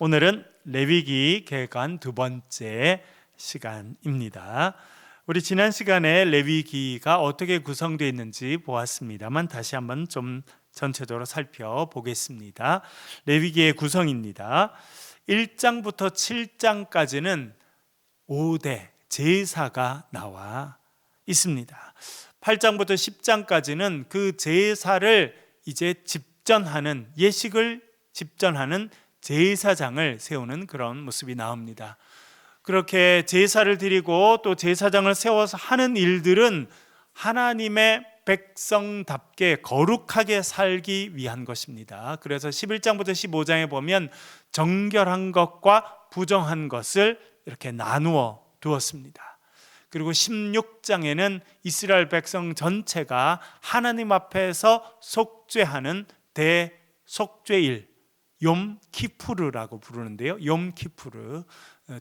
오늘은 레위기 개관 두 번째 시간입니다. 우리 지난 시간에 레위기가 어떻게 구성되어 있는지 보았습니다만 다시 한번 좀 전체적으로 살펴보겠습니다. 레위기의 구성입니다. 1장부터 7장까지는 5대 제사가 나와 있습니다. 8장부터 10장까지는 그 제사를 이제 집전하는, 예식을 집전하는 제사장을 세우는 그런 모습이 나옵니다. 그렇게 제사를 드리고 또 제사장을 세워서 하는 일들은 하나님의 백성답게 거룩하게 살기 위한 것입니다. 그래서 11장부터 15장에 보면 정결한 것과 부정한 것을 이렇게 나누어 두었습니다. 그리고 16장에는 이스라엘 백성 전체가 하나님 앞에서 속죄하는 대속죄일 욤 키푸르라고 부르는데요. 욤 키푸르,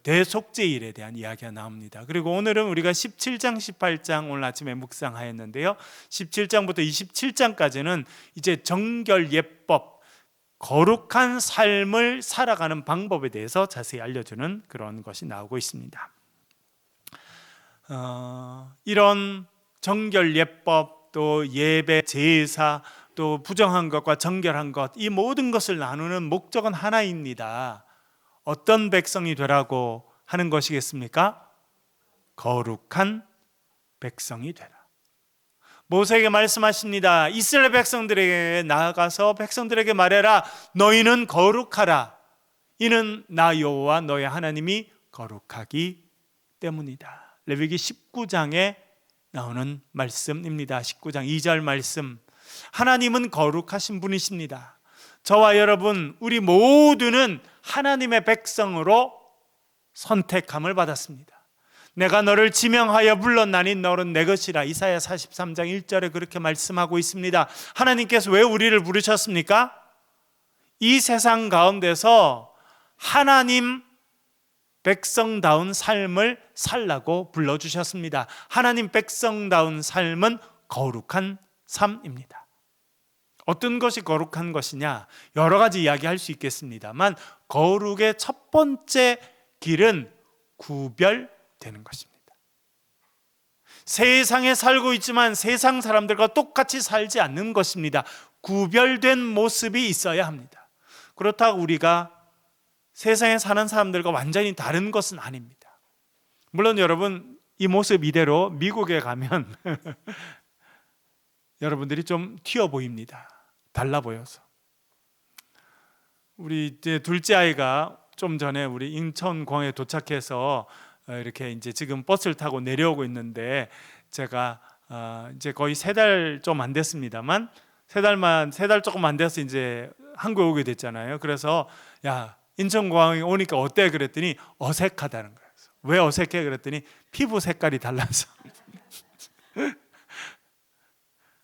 대속죄일에 대한 이야기가 나옵니다. 그리고 오늘은 우리가 17장, 18장 오늘 아침에 묵상하였는데요. 17장부터 27장까지는 이제 정결 예법, 거룩한 삶을 살아가는 방법에 대해서 자세히 알려주는 그런 것이 나오고 있습니다. 이런 정결 예법, 또 예배, 제사, 또 부정한 것과 정결한 것, 이 모든 것을 나누는 목적은 하나입니다. 어떤 백성이 되라고 하는 것이겠습니까? 거룩한 백성이 되라. 모세에게 말씀하십니다. 이스라엘 백성들에게 나아가서 백성들에게 말해라. 너희는 거룩하라. 이는 나 여호와 너희 하나님이 거룩하기 때문이다. 레위기 19장에 나오는 말씀입니다. 19장 2절 말씀. 하나님은 거룩하신 분이십니다. 저와 여러분, 우리 모두는 하나님의 백성으로 선택함을 받았습니다. 내가 너를 지명하여 불렀나니 너는 내 것이라. 이사야 43장 1절에 그렇게 말씀하고 있습니다. 하나님께서 왜 우리를 부르셨습니까? 이 세상 가운데서 하나님 백성다운 삶을 살라고 불러주셨습니다. 하나님 백성다운 삶은 거룩한 삶입니다. 어떤 것이 거룩한 것이냐? 여러 가지 이야기할 수 있겠습니다만 거룩의 첫 번째 길은 구별되는 것입니다. 세상에 살고 있지만 세상 사람들과 똑같이 살지 않는 것입니다. 구별된 모습이 있어야 합니다. 그렇다고 우리가 세상에 사는 사람들과 완전히 다른 것은 아닙니다. 물론 여러분, 이 모습 이대로 미국에 가면 여러분들이 좀 튀어 보입니다. 달라 보여서. 우리 이제 둘째 아이가 좀 전에 우리 인천공항에 도착해서 이렇게 이제 지금 버스를 타고 내려오고 있는데, 제가 이제 거의 3달 좀 안 됐습니다만 세 달 조금 안 돼서 이제 한국에 오게 됐잖아요. 그래서 야, 인천공항에 오니까 어때? 그랬더니 어색하다는 거예요. 왜 어색해? 그랬더니 피부 색깔이 달라서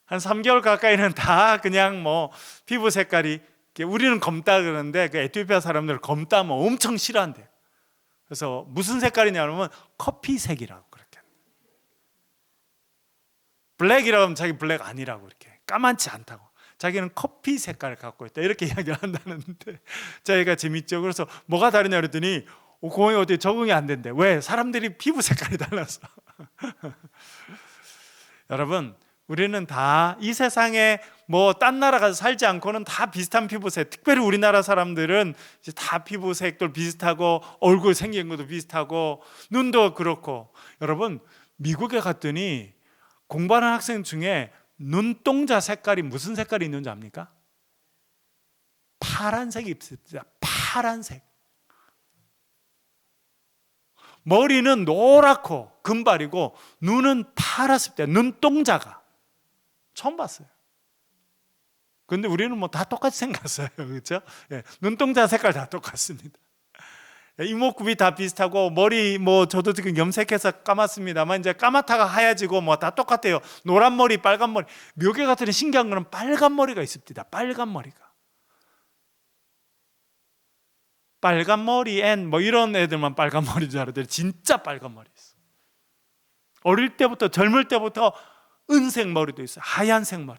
한 3개월 가까이는 다 그냥 뭐 피부 색깔이, 우리는 검다 그러는데 그 에티오피아 사람들은 검다면 엄청 싫어한대요. 그래서 무슨 색깔이냐면 커피색이라고 그렇게. 블랙이라고 하면 자기 블랙 아니라고 이렇게 까만치 않다고. 자기는 커피 색깔을 갖고 있다 이렇게 이야기를 한다는데 자기가 재밌죠. 그래서 뭐가 다르냐 그랬더니 공항에 어떻게 적응이 안 된대. 왜? 사람들이 피부 색깔이 달라서. 여러분, 우리는 다 이 세상에 뭐 딴 나라 가서 살지 않고는 다 비슷한 피부색. 특별히 우리나라 사람들은 이제 다 피부색도 비슷하고 얼굴 생긴 것도 비슷하고 눈도 그렇고. 여러분, 미국에 갔더니 공부하는 학생 중에 눈동자 색깔이 무슨 색깔이 있는지 압니까? 파란색이 있습니다. 파란색. 머리는 노랗고 금발이고 눈은 파랗습니다. 눈동자가. 처음 봤어요. 근데 우리는 뭐 다 똑같이 생겼어요. 그렇죠? 예, 눈동자 색깔 다 똑같습니다. 이목구비 다 비슷하고 머리 뭐 저도 지금 염색해서 감았습니다만 이제 까맣다가 하얘지고 뭐 다 똑같아요. 노란 머리, 빨간 머리. 묘계 같은 신기한 거는 빨간 머리가 있습니다. 빨간 머리가. 빨간 머리엔 뭐 이런 애들만 빨간 머리인 줄 알았더니 진짜 빨간 머리 있어. 어릴 때부터, 젊을 때부터 은색 머리도 있어요. 하얀색 머리.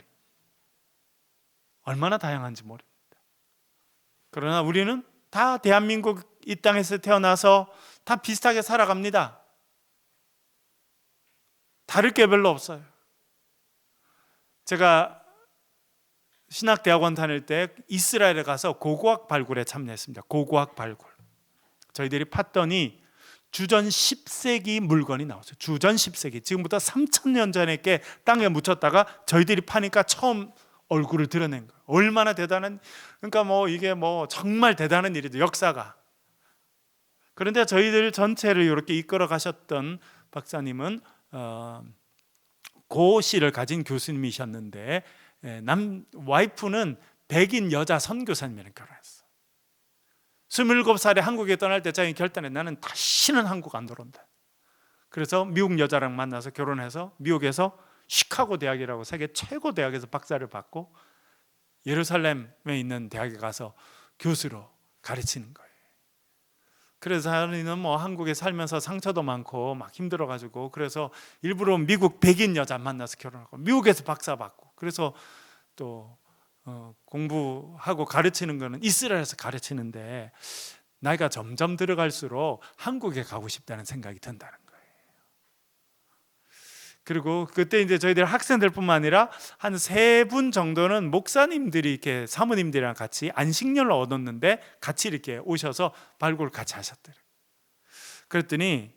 얼마나 다양한지 모릅니다. 그러나 우리는 다 대한민국 이 땅에서 태어나서 다 비슷하게 살아갑니다. 다를 게 별로 없어요. 제가 신학대학원 다닐 때 이스라엘에 가서 고고학 발굴에 참여했습니다. 고고학 발굴. 저희들이 팠더니 주전 10세기 물건이 나왔어요. 주전 10세기. 지금부터 3,000년 전에 게 땅에 묻혔다가 저희들이 파니까 처음 얼굴을 드러낸 거예요. 얼마나 대단한, 그러니까 이게 정말 대단한 일이죠, 역사가. 그런데 저희들 전체를 이렇게 이끌어 가셨던 박사님은 고시를 가진 교수님이셨는데 와이프는 백인 여자 선교사님이랑 결혼했어요. 27살에 한국에 떠날 때 자기 결단해, 나는 다시는 한국 안 들어온다. 그래서 미국 여자랑 만나서 결혼해서 미국에서 시카고 대학이라고 세계 최고 대학에서 박사를 받고 예루살렘에 있는 대학에 가서 교수로 가르치는 거예요. 그래서 자기는 한국에 살면서 상처도 많고 막 힘들어가지고, 그래서 일부러 미국 백인 여자 만나서 결혼하고 미국에서 박사 받고, 그래서 또 공부하고 가르치는 거는 이스라엘에서 가르치는데 나이가 점점 들어갈수록 한국에 가고 싶다는 생각이 든다는 거예요. 그리고 그때 이제 저희들 학생들뿐만 아니라 한 3분 정도는 목사님들이 이렇게 사모님들이랑 같이 안식년을 얻었는데 같이 이렇게 오셔서 발굴 같이 하셨더래요. 그랬더니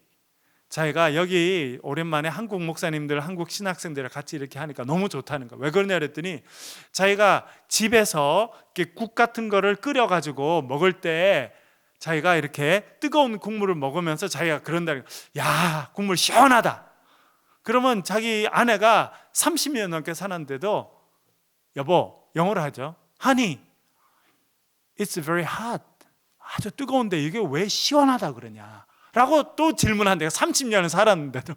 자기가 여기 오랜만에 한국 목사님들, 한국 신학생들이랑 같이 이렇게 하니까 너무 좋다는 거예요. 왜 그러냐 그랬더니 자기가 집에서 이렇게 국 같은 거를 끓여가지고 먹을 때 자기가 이렇게 뜨거운 국물을 먹으면서 자기가 그런다는 거예요. 야, 국물 시원하다. 그러면 자기 아내가 30년 넘게 사는데도, 여보, 영어로 하죠. Honey, it's very hot. 아주 뜨거운데 이게 왜 시원하다 그러냐 라고 또 질문한대요. 30년을 살았는데도.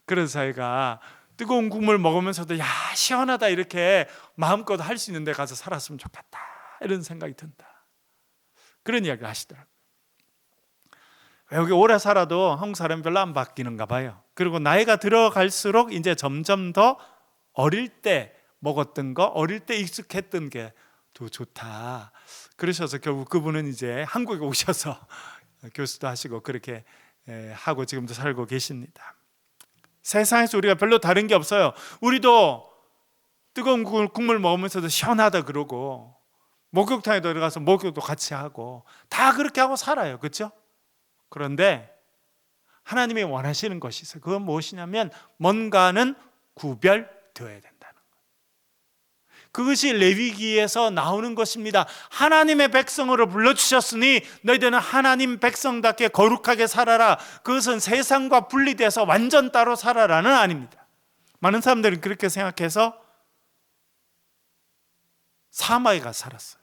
그래서 자기가 뜨거운 국물 먹으면서도 야, 시원하다 이렇게 마음껏 할 수 있는 데 가서 살았으면 좋겠다 이런 생각이 든다. 그런 이야기를 하시더라고요. 여기 오래 살아도 한국 사람이 별로 안 바뀌는가 봐요. 그리고 나이가 들어갈수록 이제 점점 더 어릴 때 먹었던 거, 어릴 때 익숙했던 게 더 좋다. 그러셔서 결국 그분은 이제 한국에 오셔서 교수도 하시고 그렇게 하고 지금도 살고 계십니다. 세상에서 우리가 별로 다른 게 없어요. 우리도 뜨거운 국물 먹으면서도 시원하다 그러고, 목욕탕에 들어가서 목욕도 같이 하고 다 그렇게 하고 살아요. 그렇죠? 그런데 하나님이 원하시는 것이 있어요. 그건 무엇이냐면 뭔가는 구별되어야 된다는 거예요. 그것이 레위기에서 나오는 것입니다. 하나님의 백성으로 불러주셨으니 너희들은 하나님 백성답게 거룩하게 살아라. 그것은 세상과 분리돼서 완전 따로 살아라는 아닙니다. 많은 사람들은 그렇게 생각해서 사막에 가서 살았어요.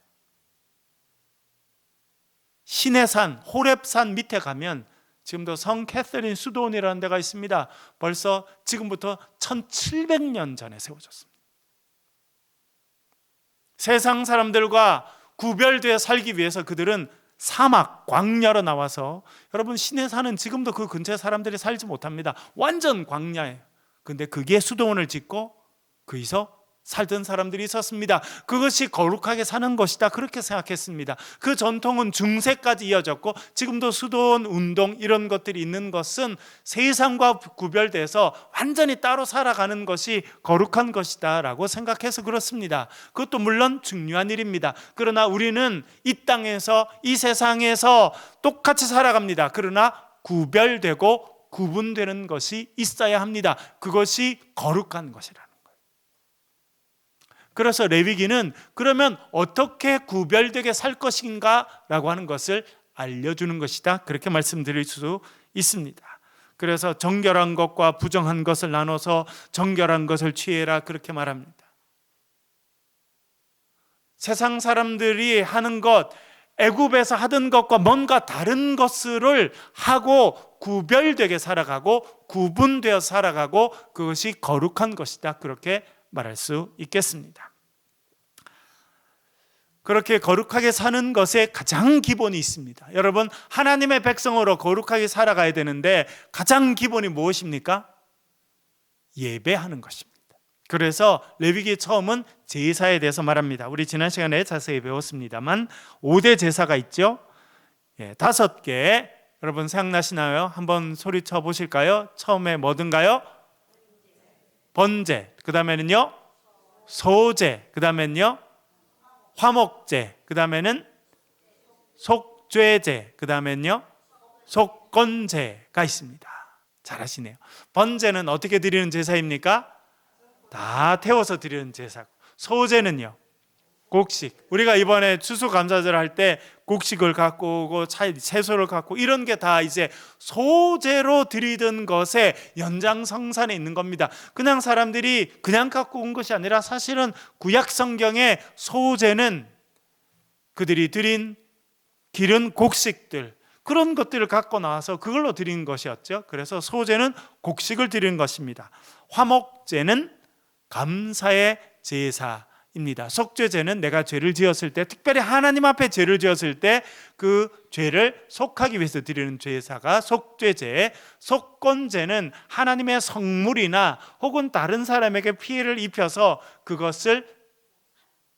시내산, 호렙산 밑에 가면 지금도 성 캐서린 수도원이라는 데가 있습니다. 벌써 지금부터 1700년 전에 세워졌습니다. 세상 사람들과 구별되어 살기 위해서 그들은 사막, 광야로 나와서, 여러분 시내산은 지금도 그 근처에 사람들이 살지 못합니다. 완전 광야예요. 근데 거기에 수도원을 짓고 거기서 살던 사람들이 있었습니다. 그것이 거룩하게 사는 것이다 그렇게 생각했습니다. 그 전통은 중세까지 이어졌고 지금도 수도원 운동 이런 것들이 있는 것은 세상과 구별돼서 완전히 따로 살아가는 것이 거룩한 것이다 라고 생각해서 그렇습니다. 그것도 물론 중요한 일입니다. 그러나 우리는 이 땅에서, 이 세상에서 똑같이 살아갑니다. 그러나 구별되고 구분되는 것이 있어야 합니다. 그것이 거룩한 것이라. 그래서 레위기는 그러면 어떻게 구별되게 살 것인가 라고 하는 것을 알려주는 것이다 그렇게 말씀드릴 수 있습니다. 그래서 정결한 것과 부정한 것을 나눠서 정결한 것을 취해라 그렇게 말합니다. 세상 사람들이 하는 것, 애굽에서 하던 것과 뭔가 다른 것을 하고 구별되게 살아가고 구분되어 살아가고 그것이 거룩한 것이다 그렇게 말할 수 있겠습니다. 그렇게 거룩하게 사는 것에 가장 기본이 있습니다. 여러분, 하나님의 백성으로 거룩하게 살아가야 되는데 가장 기본이 무엇입니까? 예배하는 것입니다. 그래서 레위기 처음은 제사에 대해서 말합니다. 우리 지난 시간에 자세히 배웠습니다만 5대 제사가 있죠. 5개 여러분 생각나시나요? 한번 소리쳐 보실까요? 처음에 뭐든가요? 번제, 그 다음에는요 소제, 그 다음에는요 화목제, 그 다음에는 속죄제, 그 다음에는요 속건제가 있습니다. 잘하시네요. 번제는 어떻게 드리는 제사입니까? 다 태워서 드리는 제사고, 소제는요 곡식, 우리가 이번에 추수감사절 할 때 곡식을 갖고 오고 채소를 갖고 이런 게 다 이제 소제로 드리던 것의 연장성산에 있는 겁니다. 그냥 사람들이 그냥 갖고 온 것이 아니라 사실은 구약 성경의 소제는 그들이 드린 기른 곡식들, 그런 것들을 갖고 나와서 그걸로 드린 것이었죠. 그래서 소제는 곡식을 드리는 것입니다. 화목제는 감사의 제사입니다. 속죄제는 내가 죄를 지었을 때, 특별히 하나님 앞에 죄를 지었을 때 그 죄를 속하기 위해서 드리는 제사가 속죄제. 속건제는 하나님의 성물이나 혹은 다른 사람에게 피해를 입혀서 그것을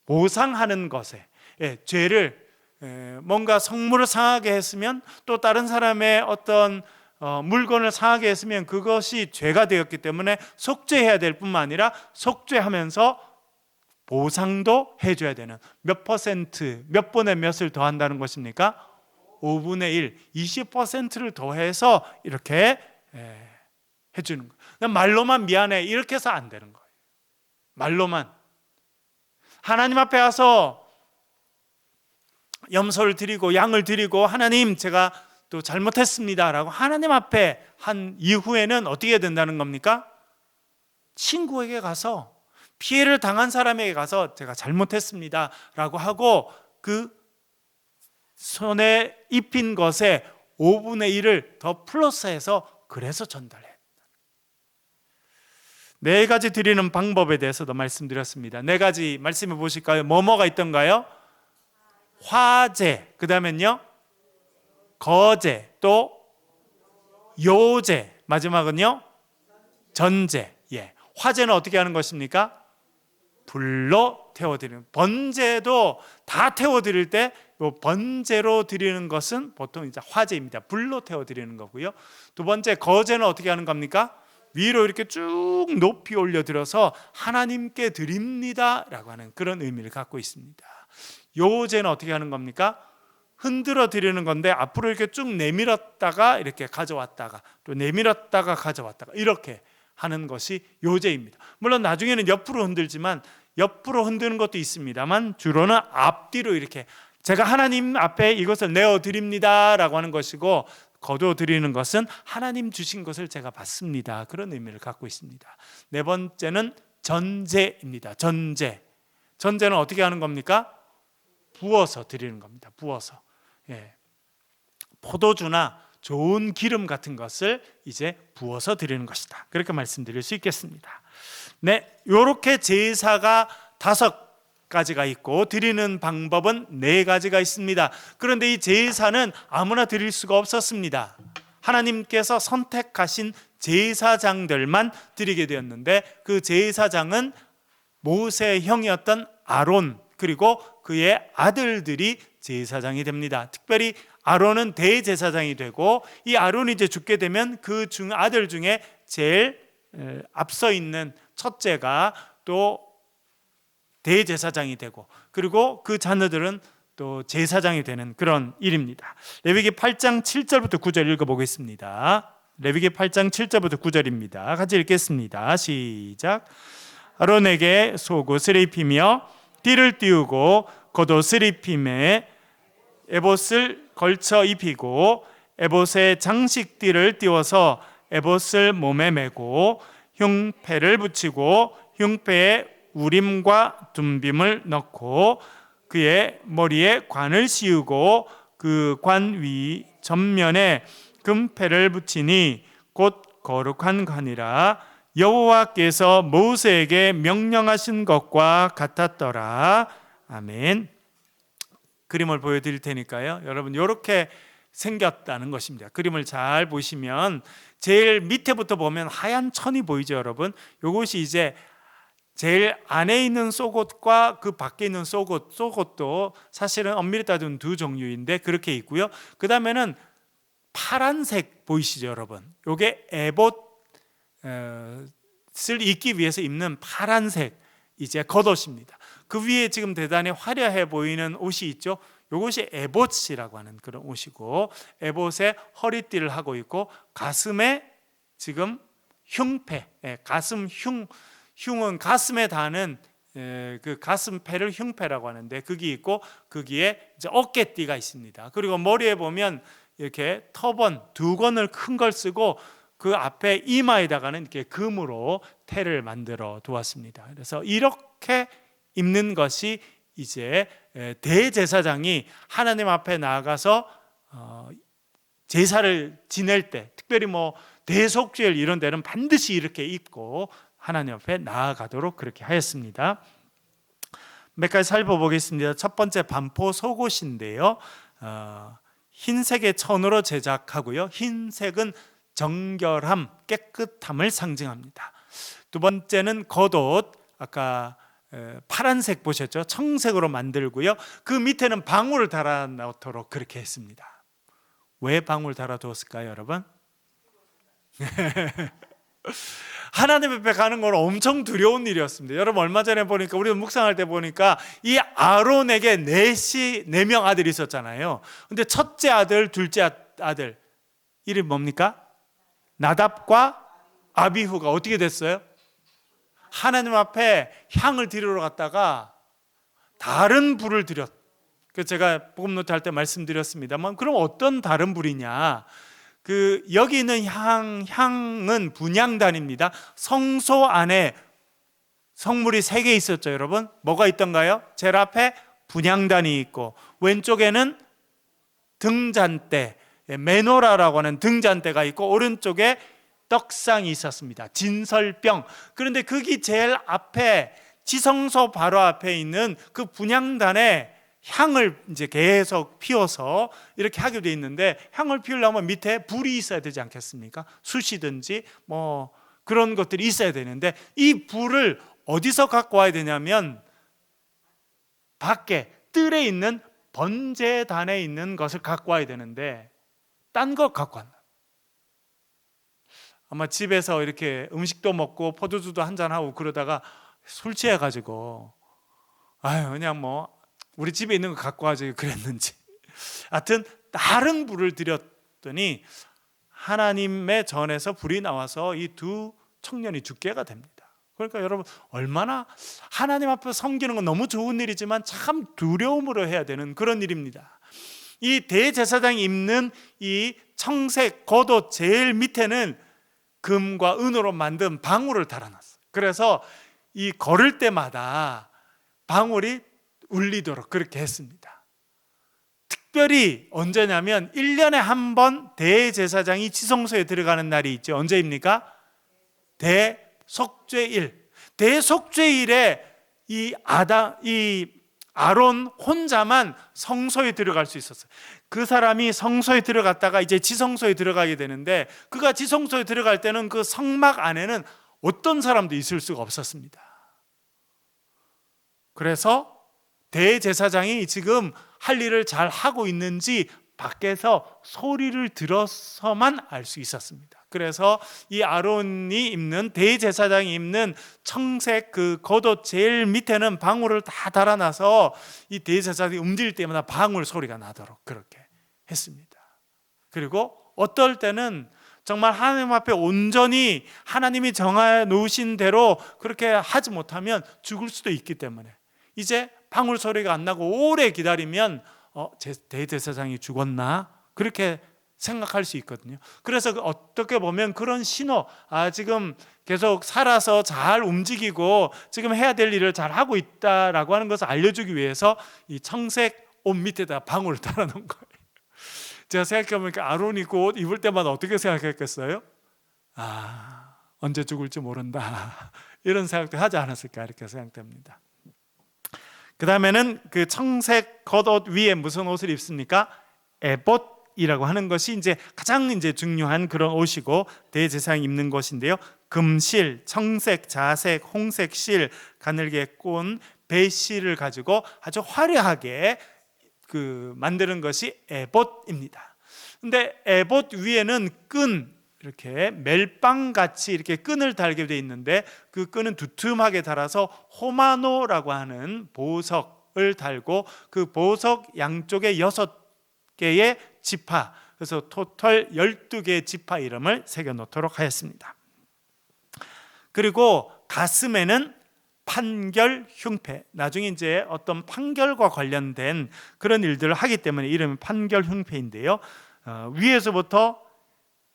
보상하는 것에, 죄를 뭔가 성물을 상하게 했으면, 또 다른 사람의 어떤 물건을 상하게 했으면 그것이 죄가 되었기 때문에 속죄해야 될 뿐만 아니라 속죄하면서 보상도 해줘야 되는, 몇 퍼센트, 몇 분의 몇을 더한다는 것입니까? 5분의 1, 20%를 더해서 이렇게 해주는 거예요. 말로만 미안해 이렇게 해서 안 되는 거예요. 말로만. 하나님 앞에 와서 염소를 드리고 양을 드리고 하나님 제가 또 잘못했습니다 라고 하나님 앞에 한 이후에는 어떻게 된다는 겁니까? 친구에게 가서, 피해를 당한 사람에게 가서 제가 잘못했습니다 라고 하고 그 손에 입힌 것에 5분의 1을 더 플러스해서 그래서 전달해. 4가지 드리는 방법에 대해서도 말씀드렸습니다. 4가지 말씀해 보실까요? 뭐가 있던가요? 화제, 그 다음엔요 거제, 또 요제, 마지막은요 전제. 화제는 어떻게 하는 것입니까? 불로 태워드리는. 번제도 다 태워드릴 때 번제로 드리는 것은 보통 이제 화제입니다. 불로 태워드리는 거고요. 2번째 거제는 어떻게 하는 겁니까? 위로 이렇게 쭉 높이 올려들어서 하나님께 드립니다 라고 하는 그런 의미를 갖고 있습니다. 요제는 어떻게 하는 겁니까? 흔들어 드리는 건데 앞으로 이렇게 쭉 내밀었다가 이렇게 가져왔다가 또 내밀었다가 가져왔다가 이렇게 하는 것이 요제입니다. 물론 나중에는 옆으로 흔들지만, 옆으로 흔드는 것도 있습니다만 주로는 앞뒤로 이렇게 제가 하나님 앞에 이것을 내어드립니다 라고 하는 것이고, 거둬드리는 것은 하나님 주신 것을 제가 받습니다, 그런 의미를 갖고 있습니다. 4번째는 전제입니다. 전제는 어떻게 하는 겁니까? 부어서 드리는 겁니다. 부어서. 포도주나 좋은 기름 같은 것을 이제 부어서 드리는 것이다, 그렇게 말씀드릴 수 있겠습니다. 이렇게 제사가 5가지가 있고 드리는 방법은 4가지가 있습니다. 그런데 이 제사는 아무나 드릴 수가 없었습니다. 하나님께서 선택하신 제사장들만 드리게 되었는데, 그 제사장은 모세의 형이었던 아론 그리고 그의 아들들이 제사장이 됩니다. 특별히 아론은 대제사장이 되고, 이 아론이 이제 죽게 되면 그 아들 중에 제일 앞서 있는 첫째가 또 대제사장이 되고, 그리고 그 자녀들은 또 제사장이 되는 그런 일입니다. 레위기 8장 7절부터 9절 읽어보겠습니다. 레위기 8장 7절부터 9절입니다. 같이 읽겠습니다. 시작. 아론에게 속옷을 입히며 띠를 띄우고 겉옷을 입힘에 에봇을 걸쳐 입히고 에봇에 장식띠를 띄워서 에봇을 몸에 메고 흉패를 붙이고 흉패에 우림과 둠빔을 넣고 그의 머리에 관을 씌우고 그 관 위 전면에 금패를 붙이니 곧 거룩한 관이라 여호와께서 모세에게 명령하신 것과 같았더라. 아멘. 그림을 보여드릴 테니까요, 여러분 이렇게 생겼다는 것입니다. 그림을 잘 보시면 제일 밑에부터 보면 하얀 천이 보이죠, 여러분. 이것이 이제 제일 안에 있는 속옷과 그 밖에 있는 속옷도 사실은 엄밀히 따지면 두 종류인데 그렇게 있고요. 그 다음에는 파란색 보이시죠, 여러분? 이게 에봇을 입기 위해서 입는 파란색 이제 겉옷입니다. 그 위에 지금 대단히 화려해 보이는 옷이 있죠. 이것이 에봇이라고 하는 그런 옷이고, 에봇에 허리띠를 하고 있고 가슴에 지금 흉패, 가슴 흉은 가슴에 닿는 그 가슴패를 흉패라고 하는데 그게 있고, 거기에 이제 어깨띠가 있습니다. 그리고 머리에 보면 이렇게 터번 두 건을 큰 걸 쓰고 그 앞에 이마에다가는 이렇게 금으로 태를 만들어 두었습니다. 그래서 이렇게 입는 것이 이제 대제사장이 하나님 앞에 나아가서 제사를 지낼 때, 특별히 뭐 대속죄일 이런 데는 반드시 이렇게 입고 하나님 앞에 나아가도록 그렇게 하였습니다. 몇 가지 살펴보겠습니다. 첫 번째 반포 속옷인데요, 흰색의 천으로 제작하고요. 흰색은 정결함, 깨끗함을 상징합니다. 두 번째는 겉옷, 아까 파란색 보셨죠? 청색으로 만들고요. 그 밑에는 방울을 달아놓도록 그렇게 했습니다. 왜 방울 달아두었을까요, 여러분? 하나님 앞에 가는 건 엄청 두려운 일이었습니다. 여러분, 얼마 전에 보니까, 우리 묵상할 때 보니까 이 아론에게 네 명 아들이 있었잖아요. 근데 첫째 아들, 둘째 아들 이름이 뭡니까? 나답과 아비후가 어떻게 됐어요? 하나님 앞에 향을 드리러 갔다가 다른 불을 드렸. 그 제가 복음 노트 할 때 말씀드렸습니다만, 그럼 어떤 다른 불이냐? 그 여기 있는 향은 분향단입니다. 성소 안에 성물이 3개 있었죠, 여러분. 뭐가 있던가요? 제일 앞에 분향단이 있고, 왼쪽에는 등잔대, 메노라라고 하는 등잔대가 있고, 오른쪽에 떡상이 있었습니다. 진설병. 그런데 거기 제일 앞에 지성소 바로 앞에 있는 그 분향단에 향을 이제 계속 피워서 이렇게 하게 돼 있는데, 향을 피우려면 밑에 불이 있어야 되지 않겠습니까? 숯이든지 뭐 그런 것들이 있어야 되는데, 이 불을 어디서 갖고 와야 되냐면 밖에 뜰에 있는 번제단에 있는 것을 갖고 와야 되는데 딴 것 갖고 왔나? 아마 집에서 이렇게 음식도 먹고 포도주도 한잔하고 그러다가 술 취해가지고 그냥 뭐 우리 집에 있는 거 갖고 와서 그랬는지, 하여튼 다른 불을 드렸더니 하나님의 전에서 불이 나와서 이 두 청년이 죽게가 됩니다. 그러니까 여러분, 얼마나 하나님 앞에 섬기는 건 너무 좋은 일이지만 참 두려움으로 해야 되는 그런 일입니다. 이 대제사장이 입는 이 청색 겉옷 제일 밑에는 금과 은으로 만든 방울을 달아놨어요. 그래서 이 걸을 때마다 방울이 울리도록 그렇게 했습니다. 특별히 언제냐면 1년에 한 번 대제사장이 지성소에 들어가는 날이 있죠. 언제입니까? 대속죄일. 대속죄일에 이 아론 혼자만 성소에 들어갈 수 있었어요. 그 사람이 성소에 들어갔다가 이제 지성소에 들어가게 되는데, 그가 지성소에 들어갈 때는 그 성막 안에는 어떤 사람도 있을 수가 없었습니다. 그래서 대제사장이 지금 할 일을 잘 하고 있는지 밖에서 소리를 들어서만 알 수 있었습니다. 그래서 이 아론이 입는, 대제사장이 입는 청색 그 겉옷 제일 밑에는 방울을 다 달아놔서 이 대제사장이 움직일 때마다 방울 소리가 나도록 그렇게 했습니다. 그리고 어떨 때는 정말 하나님 앞에 온전히 하나님이 정해 놓으신 대로 그렇게 하지 못하면 죽을 수도 있기 때문에 이제 방울 소리가 안 나고 오래 기다리면 대제사장이 죽었나? 그렇게 생각할 수 있거든요. 그래서 어떻게 보면 그런 신호, 지금 계속 살아서 잘 움직이고 지금 해야 될 일을 잘 하고 있다라고 하는 것을 알려주기 위해서 이 청색 옷 밑에다 방울을 달아놓은 거예요. 제가 생각해보니까 아론이 그 옷 입을 때마다 어떻게 생각했겠어요? 언제 죽을지 모른다, 이런 생각도 하지 않았을까, 이렇게 생각됩니다. 그 다음에는 그 청색 겉옷 위에 무슨 옷을 입습니까? 에봇이라고 하는 것이 이제 가장 이제 중요한 그런 옷이고 대제사장이 입는 것인데요. 금실, 청색, 자색, 홍색 실, 가늘게 꼰 배실을 가지고 아주 화려하게 만드는 것이 에봇입니다. 근데 에봇 위에는 끈, 이렇게 멜빵같이 이렇게 끈을 달게 되어 있는데 그 끈은 두툼하게 달아서 호마노라고 하는 보석을 달고 그 보석 양쪽에 6개의 지파, 그래서 토탈 12개의 지파 이름을 새겨 놓도록 하였습니다. 그리고 가슴에는 판결 흉패, 나중에 이제 어떤 판결과 관련된 그런 일들을 하기 때문에 이름이 판결 흉패인데요, 위에서부터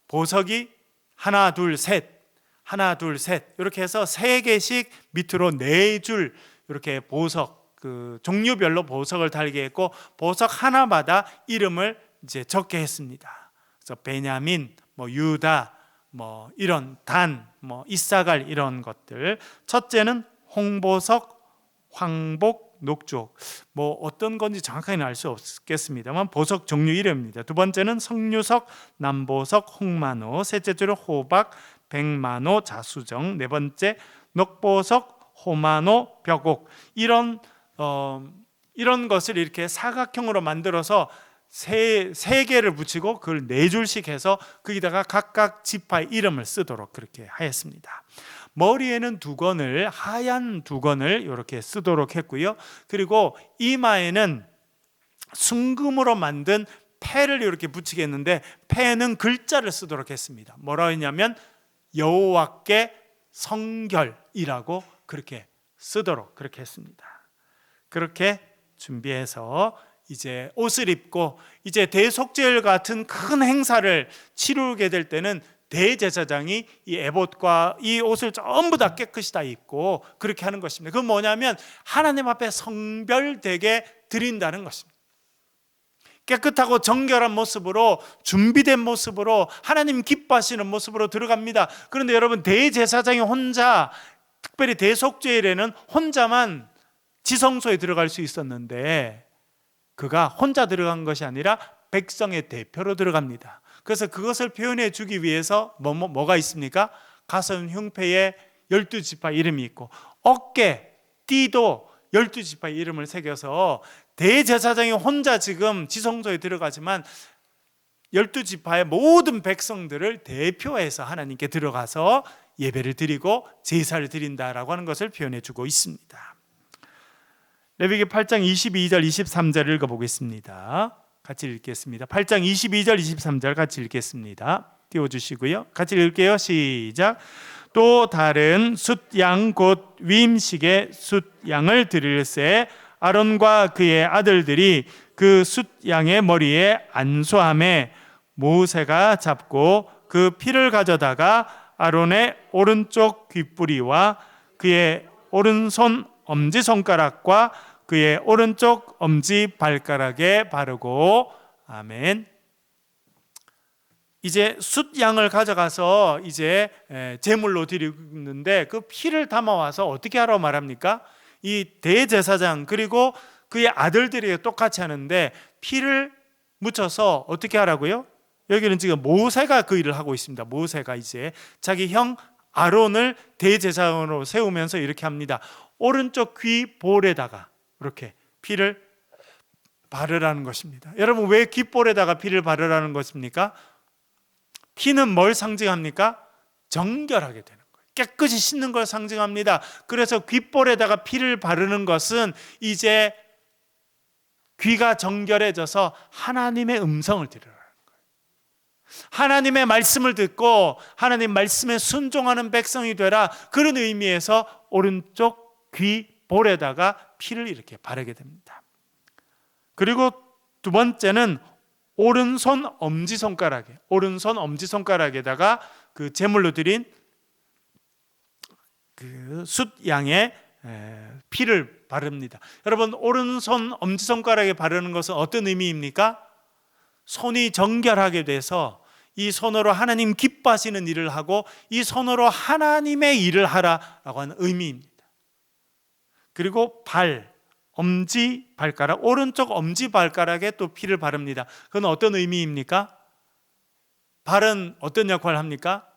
보석이 하나 둘 셋 이렇게 해서 3개씩 밑으로 4줄 이렇게 보석, 종류별로 보석을 달게 했고 보석 하나마다 이름을 이제 적게 했습니다. 그래서 베냐민, 유다, 이런 단, 이사갈 이런 것들. 첫째는 홍보석, 황복, 녹족, 어떤 건지 정확하게는 알 수 없겠습니다만 보석 종류 이름입니다. 두 번째는 석류석, 남보석, 홍만호. 셋째 줄은 호박, 백만호, 자수정. 네 번째 녹보석, 호만호, 벽옥. 이런 것을 이렇게 사각형으로 만들어서 세 개를 붙이고 그걸 4줄씩 해서 거기다가 각각 지파의 이름을 쓰도록 그렇게 하였습니다. 머리에는 두건을, 하얀 두건을 이렇게 쓰도록 했고요. 그리고 이마에는 순금으로 만든 패를 이렇게 붙이게 했는데 패는 글자를 쓰도록 했습니다. 뭐라고 했냐면 여호와께 성결이라고 그렇게 쓰도록 그렇게 했습니다. 그렇게 준비해서 이제 옷을 입고 이제 대속죄일 같은 큰 행사를 치르게 될 때는 대제사장이 이 에봇과 이 옷을 전부 다 깨끗이 다 입고 그렇게 하는 것입니다. 그건 뭐냐면 하나님 앞에 성별되게 드린다는 것입니다. 깨끗하고 정결한 모습으로, 준비된 모습으로, 하나님 기뻐하시는 모습으로 들어갑니다. 그런데 여러분, 대제사장이 혼자, 특별히 대속죄일에는 혼자만 지성소에 들어갈 수 있었는데 그가 혼자 들어간 것이 아니라 백성의 대표로 들어갑니다. 그래서 그것을 표현해 주기 위해서 뭐가 있습니까? 가슴 흉패에 12지파 이름이 있고 어깨, 띠도 12지파 이름을 새겨서 대제사장이 혼자 지금 지성소에 들어가지만 12지파의 모든 백성들을 대표해서 하나님께 들어가서 예배를 드리고 제사를 드린다라고 하는 것을 표현해 주고 있습니다. 레위기 8장 22절 23절을 읽어보겠습니다. 같이 읽겠습니다. 8장 22절 23절 같이 읽겠습니다. 띄워주시고요. 같이 읽을게요. 시작. 또 다른 숫양 곧 위임식의 숫양을 드릴새 아론과 그의 아들들이 그 숫양의 머리에 안수함에 모세가 잡고 그 피를 가져다가 아론의 오른쪽 귓뿌리와 그의 오른손 엄지손가락과 그의 오른쪽 엄지발가락에 바르고. 아멘. 이제 숫양을 가져가서 이제 제물로 드리는데 그 피를 담아와서 어떻게 하라고 말합니까? 이 대제사장 그리고 그의 아들들이 똑같이 하는데 피를 묻혀서 어떻게 하라고요? 여기는 지금 모세가 그 일을 하고 있습니다. 모세가 이제 자기 형 아론을 대제사장으로 세우면서 이렇게 합니다. 오른쪽 귀 볼에다가 이렇게 피를 바르라는 것입니다. 여러분, 왜 귓볼에다가 피를 바르라는 것입니까? 피는 뭘 상징합니까? 정결하게 되는 거예요. 깨끗이 씻는 걸 상징합니다. 그래서 귓볼에다가 피를 바르는 것은 이제 귀가 정결해져서 하나님의 음성을 들으라는 거예요. 하나님의 말씀을 듣고 하나님 말씀에 순종하는 백성이 되라. 그런 의미에서 오른쪽 귀 볼에다가 피를 이렇게 바르게 됩니다. 그리고 두 번째는 오른손 엄지손가락에다가 그 제물로 드린 그 숫양의 피를 바릅니다. 여러분, 오른손 엄지손가락에 바르는 것은 어떤 의미입니까? 손이 정결하게 돼서 이 손으로 하나님 기뻐하시는 일을 하고 이 손으로 하나님의 일을 하라라고 하는 의미입니다. 그리고 엄지발가락, 오른쪽 엄지발가락에 또 피를 바릅니다. 그건 어떤 의미입니까? 발은 어떤 역할을 합니까?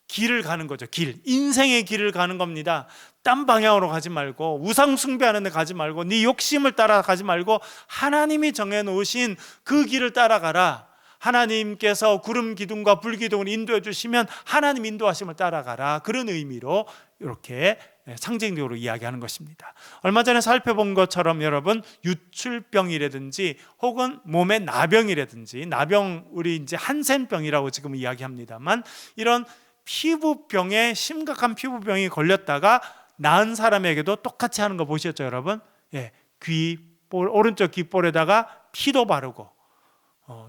길을 가는 거죠. 인생의 길을 가는 겁니다. 딴 방향으로 가지 말고, 우상 숭배하는 데 가지 말고, 네 욕심을 따라가지 말고 하나님이 정해놓으신 그 길을 따라가라. 하나님께서 구름 기둥과 불 기둥을 인도해 주시면 하나님 인도하심을 따라가라. 그런 의미로 이렇게 상징적으로 이야기하는 것입니다. 얼마 전에 살펴본 것처럼 여러분, 유출병이라든지 혹은 몸의 나병이라든지, 나병 우리 이제 한센병이라고 지금 이야기합니다만, 이런 피부병에, 심각한 피부병이 걸렸다가 나은 사람에게도 똑같이 하는 거 보셨죠, 여러분? 예, 오른쪽 귓볼에다가 피도 바르고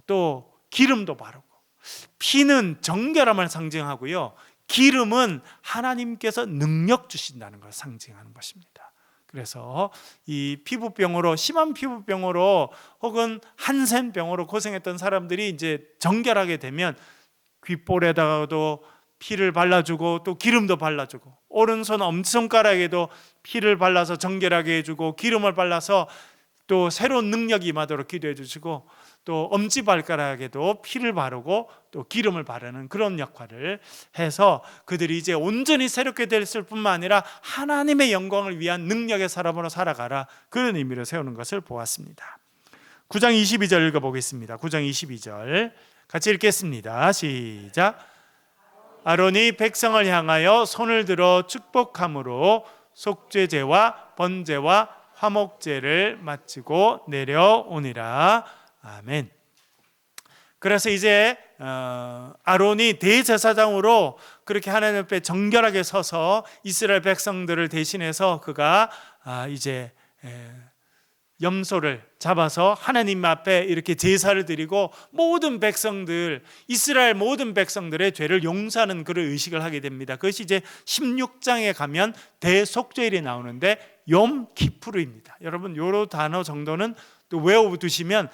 또 기름도 바르고. 피는 정결함을 상징하고요, 기름은 하나님께서 능력 주신다는 걸 상징하는 것입니다. 그래서 이 피부병으로, 심한 피부병으로 혹은 한센병으로 고생했던 사람들이 이제 정결하게 되면 귓볼에다가도 피를 발라주고 또 기름도 발라주고, 오른손 엄지손가락에도 피를 발라서 정결하게 해주고, 기름을 발라서 또 새로운 능력이 임하도록 기도해 주시고, 또 엄지발가락에도 피를 바르고 또 기름을 바르는 그런 역할을 해서 그들이 이제 온전히 새롭게 됐을 뿐만 아니라 하나님의 영광을 위한 능력의 사람으로 살아가라, 그런 의미로 세우는 것을 보았습니다. 9장 22절 읽어보겠습니다. 9장 22절 같이 읽겠습니다. 시작. 아론이 백성을 향하여 손을 들어 축복함으로 속죄제와 번제와 화목제를 마치고 내려오니라. 아멘. 그래서 이제 아론이 대제사장으로 그렇게 하나님 앞에 정결하게 서서 이스라엘 백성들을 대신해서 그가 이제 염소를 잡아서 하나님 앞에 이렇게 제사를 드리고 모든 백성들, 이스라엘 모든 백성들의 죄를 용서하는 그런 의식을 하게 됩니다. 그것이 이제 16장에 가면 대속죄일이 나오는데 욤 키푸르입니다. 여러분, 요 단어 정도는 또 외워두시면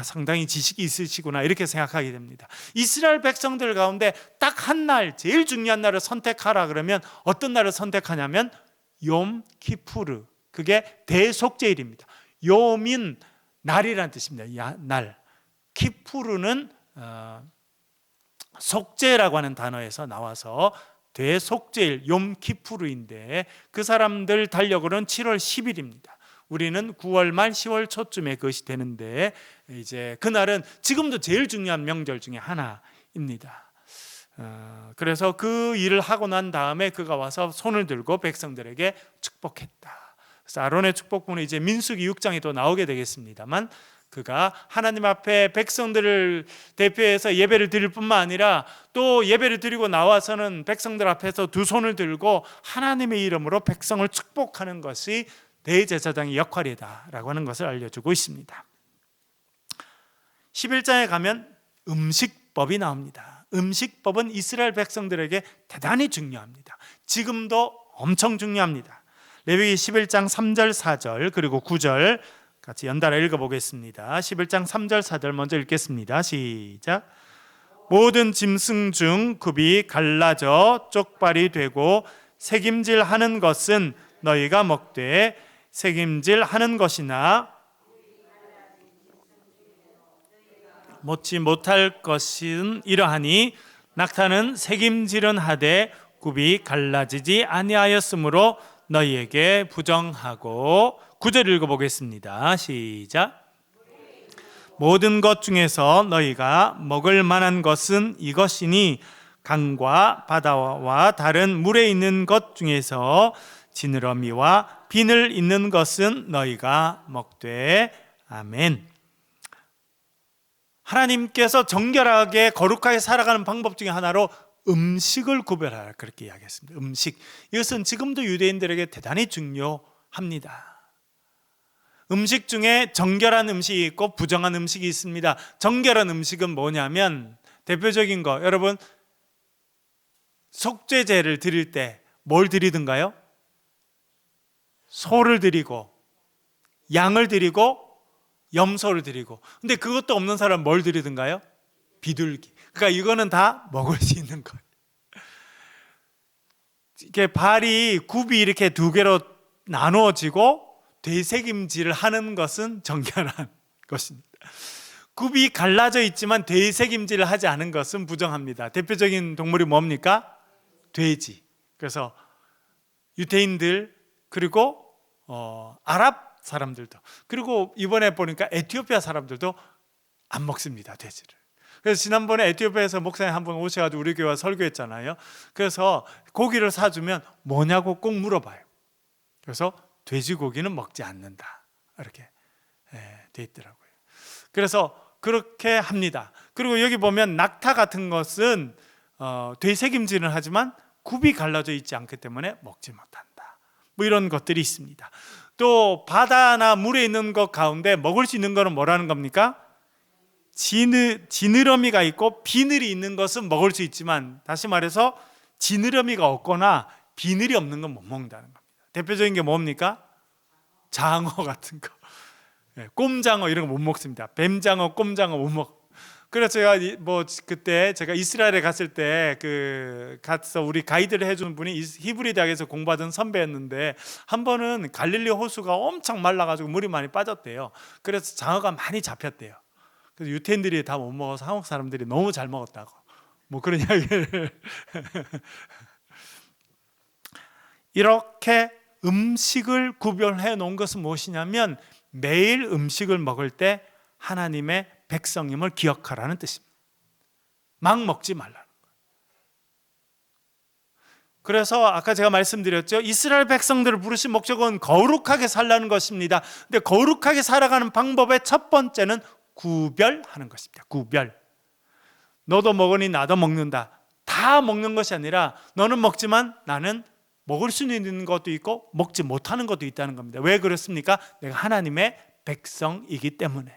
상당히 지식이 있으시구나 이렇게 생각하게 됩니다. 이스라엘 백성들 가운데 딱 한 날, 제일 중요한 날을 선택하라 그러면 어떤 날을 선택하냐면 욤 키푸르, 그게 대속죄일입니다. 욤인 날이라는 뜻입니다. 날. 키푸르는 속죄라고 하는 단어에서 나와서 대속죄일 욤 키푸르인데, 그 사람들 달력으로는 7월 10일입니다. 우리는 9월 말 10월 초쯤에 그것이 되는데, 이제 그날은 지금도 제일 중요한 명절 중에 하나입니다. 그래서 그 일을 하고 난 다음에 그가 와서 손을 들고 백성들에게 축복했다. 그래서 아론의 축복문은 이제 민수기 6장에 또 나오게 되겠습니다만, 그가 하나님 앞에 백성들을 대표해서 예배를 드릴 뿐만 아니라 또 예배를 드리고 나와서는 백성들 앞에서 두 손을 들고 하나님의 이름으로 백성을 축복하는 것이 대제사장의 역할이다라고 하는 것을 알려주고 있습니다. 11장에 가면 음식법이 나옵니다. 음식법은 이스라엘 백성들에게 대단히 중요합니다. 지금도 엄청 중요합니다. 레위기 11장 3절 4절 그리고 9절 같이 연달아 읽어보겠습니다. 11장 3절 4절 먼저 읽겠습니다. 시작. 모든 짐승 중 굽이 갈라져 쪽발이 되고 새김질하는 것은 너희가 먹되 새김질하는 것이나 먹지 못할 것은 이러하니 낙타는 새김질은 하되 굽이 갈라지지 아니하였으므로 너희에게 부정하고. 9절 읽어보겠습니다. 시작. 모든 것 중에서 너희가 먹을 만한 것은 이것이니 강과 바다와 다른 물에 있는 것 중에서 지느러미와 비늘 있는 것은 너희가 먹되. 아멘. 하나님께서 정결하게 거룩하게 살아가는 방법 중에 하나로 음식을 구별하라, 그렇게 이야기했습니다. 음식, 이것은 지금도 유대인들에게 대단히 중요합니다. 음식 중에 정결한 음식이 있고 부정한 음식이 있습니다. 정결한 음식은 뭐냐면, 대표적인 거, 여러분 속죄제를 드릴 때 뭘 드리든가요? 소를 드리고 양을 드리고 염소를 드리고. 근데 그것도 없는 사람은 뭘 드리든가요? 비둘기. 그러니까 이거는 다 먹을 수 있는 거예요. 이렇게 발이 굽이 이렇게 두 개로 나누어지고 되새김질을 하는 것은 정결한 것입니다. 굽이 갈라져 있지만 되새김질을 하지 않은 것은 부정합니다. 대표적인 동물이 뭡니까? 돼지. 그래서 유대인들 그리고 아랍 사람들도, 그리고 이번에 보니까 에티오피아 사람들도 안 먹습니다, 돼지를. 그래서 지난번에 에티오피아에서 목사님 한 분 오셔가지고 우리 교회 설교했잖아요. 그래서 고기를 사주면 뭐냐고 꼭 물어봐요. 그래서 돼지고기는 먹지 않는다, 이렇게 돼 있더라고요. 그래서 그렇게 합니다. 그리고 여기 보면 낙타 같은 것은 되새김질은 하지만 굽이 갈라져 있지 않기 때문에 먹지 못한다, 뭐 이런 것들이 있습니다. 또 바다나 물에 있는 것 가운데 먹을 수 있는 것은 뭐라는 겁니까? 지느러미가 있고 비늘이 있는 것은 먹을 수 있지만, 다시 말해서 지느러미가 없거나 비늘이 없는 건 못 먹는다는 겁니다. 대표적인 게 뭡니까? 장어 같은 거, 꼼장어 이런 거 못 먹습니다. 뱀장어, 꼼장어 못 먹. 그래서 제가 그때 제가 이스라엘에 갔을 때 가서 우리 가이드를 해주는 분이 히브리 대학에서 공부하던 선배였는데, 한 번은 갈릴리 호수가 엄청 말라가지고 물이 많이 빠졌대요. 그래서 장어가 많이 잡혔대요. 그래서 유태인들이 다 못 먹어서 한국 사람들이 너무 잘 먹었다고, 뭐 그런 이야기를 이렇게 음식을 구별해 놓은 것은 무엇이냐면, 매일 음식을 먹을 때 하나님의 백성임을 기억하라는 뜻입니다. 막 먹지 말라는 거예요. 그래서 아까 제가 말씀드렸죠, 이스라엘 백성들을 부르신 목적은 거룩하게 살라는 것입니다. 근데 거룩하게 살아가는 방법의 첫 번째는 구별하는 것입니다. 구별. 너도 먹으니 나도 먹는다, 다 먹는 것이 아니라 너는 먹지만 나는 먹을 수 있는 것도 있고 먹지 못하는 것도 있다는 겁니다. 왜 그렇습니까? 내가 하나님의 백성이기 때문에.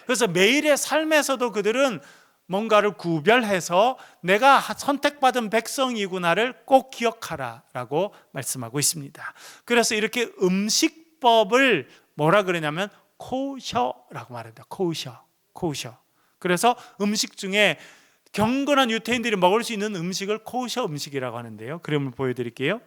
그래서 매일의 삶에서도 그들은 뭔가를 구별해서 내가 선택받은 백성이구나를 꼭 기억하라라고 말씀하고 있습니다. 그래서 이렇게 음식법을 뭐라 그러냐면 코셔라고 말합니다. 코셔. 그래서 음식 중에 경건한 유태인들이 먹을 수 있는 음식을 코셔 음식이라고 하는데요. 그림을 보여드릴게요.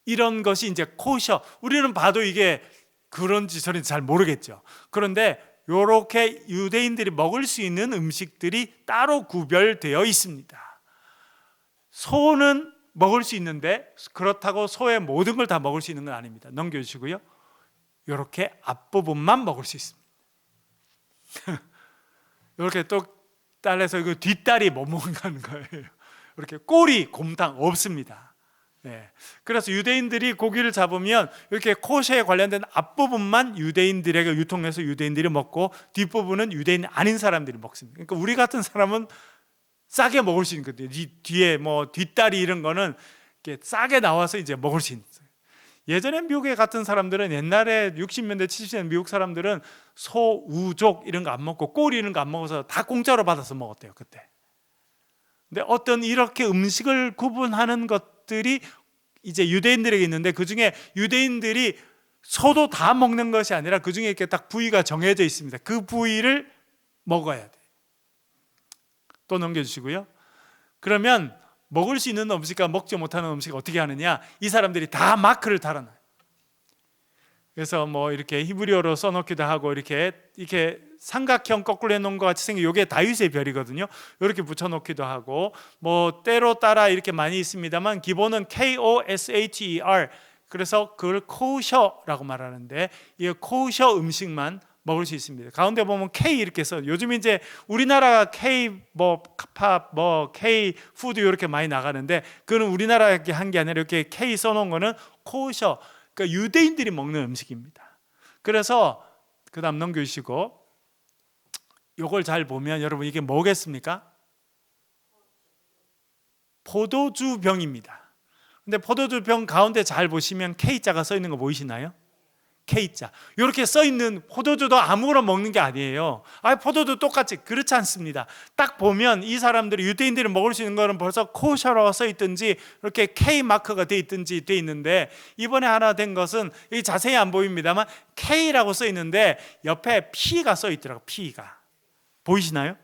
이런 것이 이제 코셔. 우리는 봐도 이게 그런지 저런지 잘 모르겠죠. 그런데 이렇게 유대인들이 먹을 수 있는 음식들이 따로 구별되어 있습니다. 소는 먹을 수 있는데 그렇다고 소의 모든 걸 다 먹을 수 있는 건 아닙니다. 넘겨주시고요. 이렇게 앞부분만 먹을 수 있습니다. 이렇게 또 딸에서 이거 뒷다리 못 먹는 거예요. 이렇게 꼬리, 곰탕 없습니다. 그래서 유대인들이 고기를 잡으면 이렇게 코셔에 관련된 앞부분만 유대인들에게 유통해서 유대인들이 먹고 뒷부분은 유대인 아닌 사람들이 먹습니다. 그러니까 우리 같은 사람은 싸게 먹을 수 있는 거예요. 뒤에 뭐 뒷다리 이런 거는 이렇게 싸게 나와서 이제 먹을 수 있는 거예요. 예전에 미국에 같은 사람들은, 옛날에 60년대 70년대 미국 사람들은 소, 우족 이런 거 안 먹고 꼬리 이런 거 안 먹어서 다 공짜로 받아서 먹었대요, 그때. 근데 어떤 이렇게 음식을 구분하는 것들이 이제 유대인들에게 있는데, 그 중에 유대인들이 소도 다 먹는 것이 아니라 그 중에 이렇게 딱 부위가 정해져 있습니다. 그 부위를 먹어야 돼요. 또 넘겨주시고요. 그러면 먹을 수 있는 음식과 먹지 못하는 음식을 어떻게 하느냐? 이 사람들이 다 마크를 달아놔요. 그래서 뭐 이렇게 히브리어로 써놓기도 하고, 이렇게 삼각형 거꾸로 해놓은 것 같이 생긴 이게 다윗의 별이거든요. 이렇게 붙여놓기도 하고, 뭐 때로 따라 이렇게 많이 있습니다만 기본은 KOSHER. 그래서 그걸 코셔라고 말하는데, 이 코셔 음식만 먹을 수 있습니다. 가운데 보면 K 이렇게 써. 요즘 이제 우리나라가 K 팝 K 푸드 이렇게 많이 나가는데, 그거는 우리나라 한 게 아니라 이렇게 K 써놓은 거는 코셔, 그러니까 유대인들이 먹는 음식입니다. 그래서 그다음 넘겨주시고, 이걸 잘 보면 여러분 이게 뭐겠습니까? 포도주 병입니다. 근데 포도주 병 가운데 잘 보시면 K자가 써 있는 거 보이시나요? K자. 이렇게 써 있는 포도주도 아무거나 먹는 게 아니에요. 포도주 똑같이. 그렇지 않습니다. 딱 보면 이 사람들이, 유대인들이 먹을 수 있는 거는 벌써 코셔라고 써 있든지 이렇게 K 마크가 돼 있든지 돼 있는데, 이번에 하나 된 것은 여기 자세히 안 보입니다만 K라고 써 있는데 옆에 P가 써 있더라고요. P가. 보이시나요?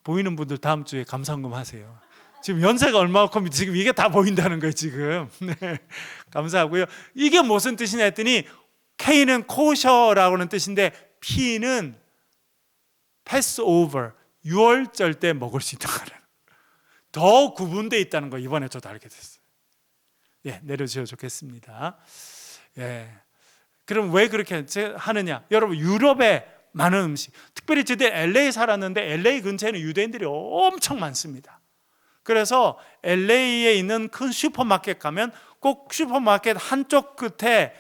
보이는 분들 다음 주에 감사헌금 하세요. 지금 연세가 얼마큼 지금 이게 다 보인다는 거예요, 지금. 네. 감사하고요. 이게 무슨 뜻이냐 했더니, K는 코셔라고는 뜻인데 P는 패스오버, 유월절 때 먹을 수 있는 거예요. 더 구분되어 있다는 거 이번에 저도 알게 됐어요. 예, 내려주셔도 좋겠습니다. 예. 그럼 왜 그렇게 하느냐? 여러분, 유럽에 많은 음식, 특별히 저도 LA 살았는데 LA 근처에는 유대인들이 엄청 많습니다. 그래서 LA에 있는 큰 슈퍼마켓 가면 꼭 슈퍼마켓 한쪽 끝에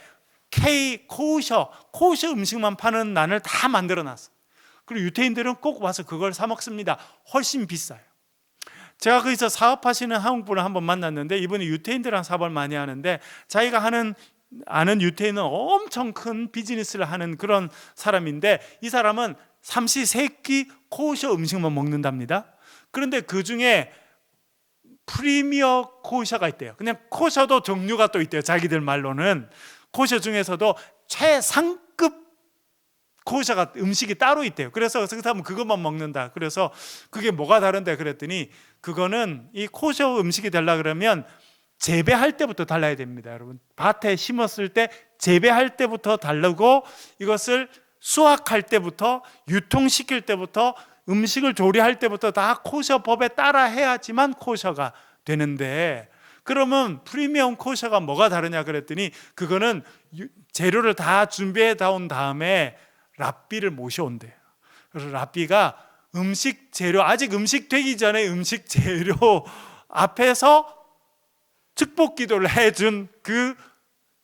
코셔 음식만 파는 난을 다 만들어 놨어. 그리고 유대인들은 꼭 와서 그걸 사 먹습니다. 훨씬 비싸요. 제가 거기서 사업하시는 한국 분을 한번 만났는데, 이분이 유대인들랑 사업을 많이 하는데, 자기가 아는 유대인은 엄청 큰 비즈니스를 하는 그런 사람인데, 이 사람은 삼시세끼 코셔 음식만 먹는답니다. 그런데 그 중에 프리미어 코셔가 있대요. 그냥 코셔도 종류가 또 있대요. 자기들 말로는 코셔 중에서도 최상급 코셔가 음식이 따로 있대요. 그래서 그 사람은 그것만 먹는다. 그래서 그게 뭐가 다른데 그랬더니, 그거는 이 코셔 음식이 되려 그러면 재배할 때부터 달라야 됩니다. 여러분, 밭에 심었을 때 재배할 때부터 다르고, 이것을 수확할 때부터, 유통시킬 때부터, 음식을 조리할 때부터 다 코셔 법에 따라 해야지만 코셔가 되는데, 그러면 프리미엄 코셔가 뭐가 다르냐 그랬더니, 그거는 재료를 다 준비해 온 다음에 랍비를 모셔온대요. 그래서 랍비가 음식 재료, 아직 음식 되기 전에 음식 재료 앞에서 축복 기도를 해준 그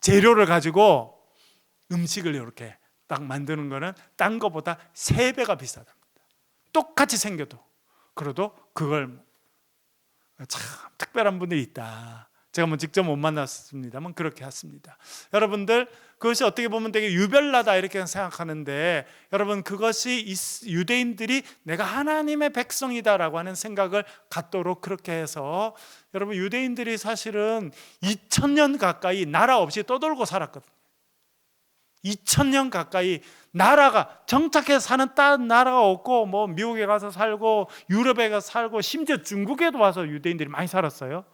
재료를 가지고 음식을 이렇게 딱 만드는 거는 딴 거보다 3배가 비싸답니다. 똑같이 생겨도. 그래도 그걸, 참 특별한 분들이 있다. 제가 뭐 직접 못 만났습니다만 그렇게 했습니다. 여러분들, 그것이 어떻게 보면 되게 유별나다 이렇게 생각하는데, 여러분, 그것이 유대인들이 내가 하나님의 백성이다라고 하는 생각을 갖도록 그렇게 해서, 여러분, 유대인들이 사실은 2000년 가까이 나라 없이 떠돌고 살았거든요. 2000년 가까이 나라가, 정착해서 사는 다른 나라가 없고, 뭐 미국에 가서 살고 유럽에 가서 살고, 심지어 중국에도 와서 유대인들이 많이 살았어요.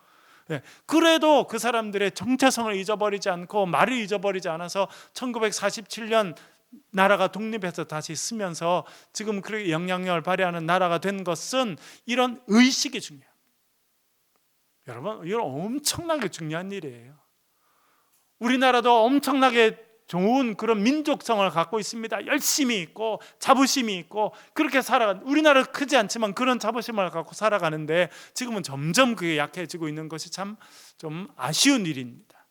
예, 그래도 그 사람들의 정체성을 잊어버리지 않고 말을 잊어버리지 않아서 1947년 나라가 독립해서 다시 쓰면서 지금 그렇게 영향력을 발휘하는 나라가 된 것은 이런 의식이 중요해요. 여러분, 이건 엄청나게 중요한 일이에요. 우리나라도 엄청나게 좋은 그런 민족성을 갖고 있습니다. 열심히 있고 자부심이 있고 그렇게 우리나라 크지 않지만 그런 자부심을 갖고 살아가는데, 지금은 점점 그게 약해지고 있는 것이 참 좀 아쉬운 일입니다.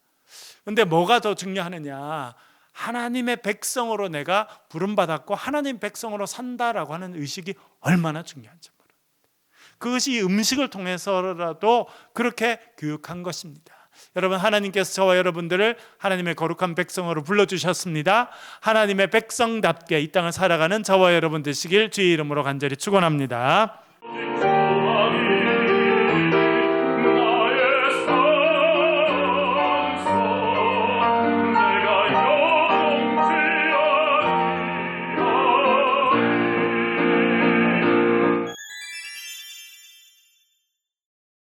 그런데 뭐가 더 중요하느냐, 하나님의 백성으로 내가 부름받았고 하나님 백성으로 산다라고 하는 의식이 얼마나 중요한지 모릅니다. 그것이 음식을 통해서라도 그렇게 교육한 것입니다. 여러분, 하나님께서 저와 여러분들을 하나님의 거룩한 백성으로 불러주셨습니다. 하나님의 백성답게 이 땅을 살아가는 저와 여러분 되시길 주의 이름으로 간절히 축원합니다.